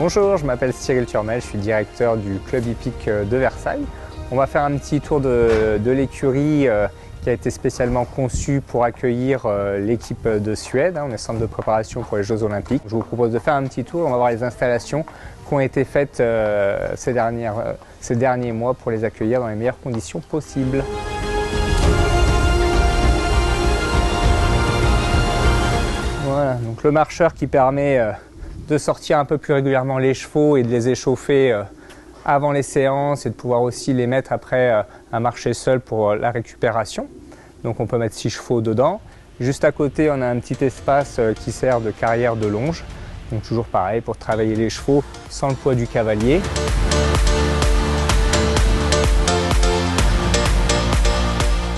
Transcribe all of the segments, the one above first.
Bonjour, je m'appelle Cyril Turmel, je suis directeur du club hippique de Versailles. On va faire un petit tour de l'écurie qui a été spécialement conçue pour accueillir l'équipe de Suède. On est centre de préparation pour les Jeux Olympiques. Je vous propose de faire un petit tour, on va voir les installations qui ont été faites ces derniers mois pour les accueillir dans les meilleures conditions possibles. Voilà, donc le marcheur qui permet de sortir un peu plus régulièrement les chevaux et de les échauffer avant les séances et de pouvoir aussi les mettre après à marcher seul pour la récupération. Donc on peut mettre 6 chevaux dedans. Juste à côté, on a un petit espace qui sert de carrière de longe. Donc toujours pareil pour travailler les chevaux sans le poids du cavalier.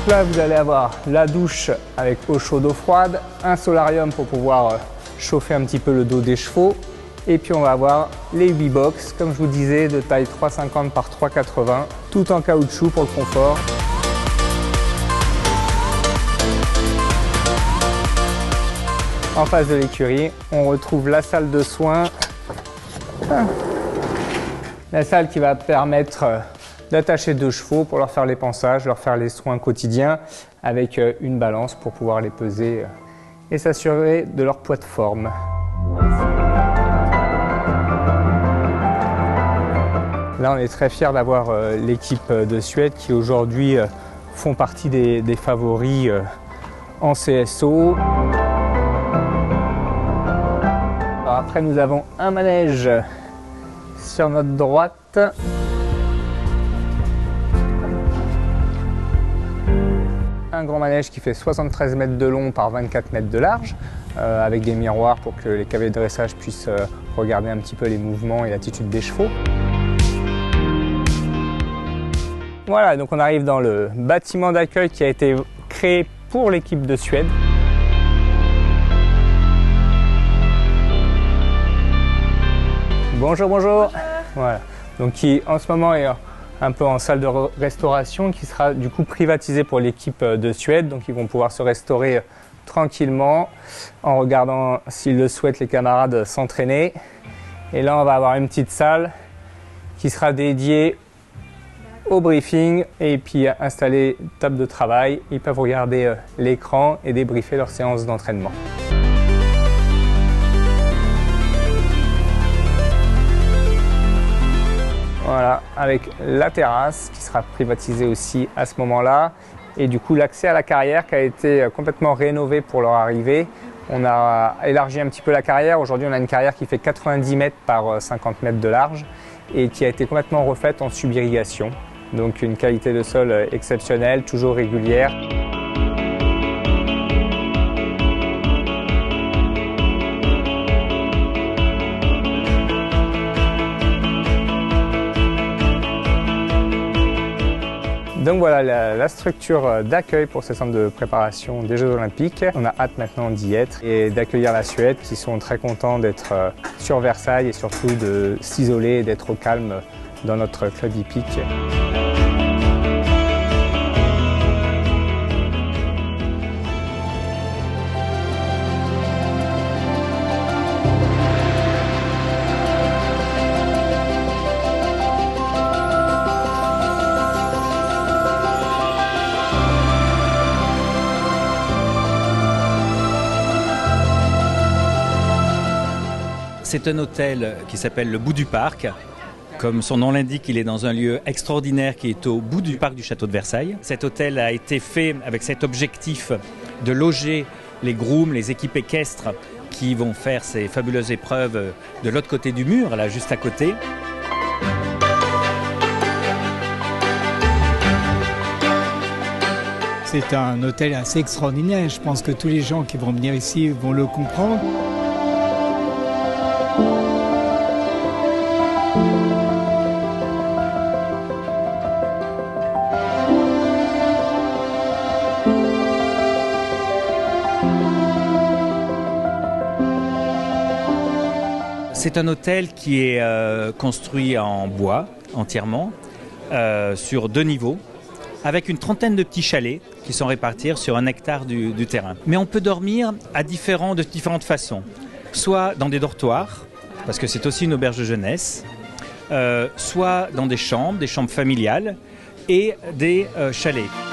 Là, vous allez avoir la douche avec eau chaude, eau froide, un solarium pour pouvoir chauffer un petit peu le dos des chevaux. Et puis on va avoir les 8 box, comme je vous disais, de taille 3,50 par 3,80, tout en caoutchouc pour le confort. En face de l'écurie, on retrouve la salle de soins. La salle qui va permettre d'attacher 2 chevaux pour leur faire les pansages, leur faire les soins quotidiens avec une balance pour pouvoir les peser et s'assurer de leur poids de forme. Là, on est très fiers d'avoir l'équipe de Suède qui aujourd'hui font partie des favoris en CSO. Alors après, nous avons un manège sur notre droite. Un grand manège qui fait 73 mètres de long par 24 mètres de large, avec des miroirs pour que les cavaliers de dressage puissent regarder un petit peu les mouvements et l'attitude des chevaux. Voilà, donc on arrive dans le bâtiment d'accueil qui a été créé pour l'équipe de Suède. Bonjour, bonjour. Voilà, donc qui en ce moment est un peu en salle de restauration, qui sera du coup privatisée pour l'équipe de Suède. Donc ils vont pouvoir se restaurer tranquillement en regardant, s'ils le souhaitent, les camarades s'entraîner. Et là, on va avoir une petite salle qui sera dédiée au briefing et puis installer table de travail. Ils peuvent regarder l'écran et débriefer leur séance d'entraînement. Voilà, avec la terrasse qui sera privatisée aussi à ce moment-là. Et du coup, l'accès à la carrière qui a été complètement rénovée pour leur arrivée. On a élargi un petit peu la carrière. Aujourd'hui, on a une carrière qui fait 90 mètres par 50 mètres de large et qui a été complètement refaite en sub-irrigation. Donc une qualité de sol exceptionnelle, toujours régulière. Donc voilà la structure d'accueil pour ce centre de préparation des Jeux Olympiques. On a hâte maintenant d'y être et d'accueillir la Suède qui sont très contents d'être sur Versailles et surtout de s'isoler et d'être au calme dans notre club hippique. C'est un hôtel qui s'appelle le Bout du Parc. Comme son nom l'indique, il est dans un lieu extraordinaire qui est au bout du parc du château de Versailles. Cet hôtel a été fait avec cet objectif de loger les grooms, les équipes équestres qui vont faire ces fabuleuses épreuves de l'autre côté du mur, là juste à côté. C'est un hôtel assez extraordinaire. Je pense que tous les gens qui vont venir ici vont le comprendre. C'est un hôtel qui est construit en bois entièrement, sur 2 niveaux, avec une trentaine de petits chalets qui sont répartis sur 1 hectare du terrain. Mais on peut dormir de différentes façons, soit dans des dortoirs, parce que c'est aussi une auberge de jeunesse, soit dans des chambres familiales et des chalets.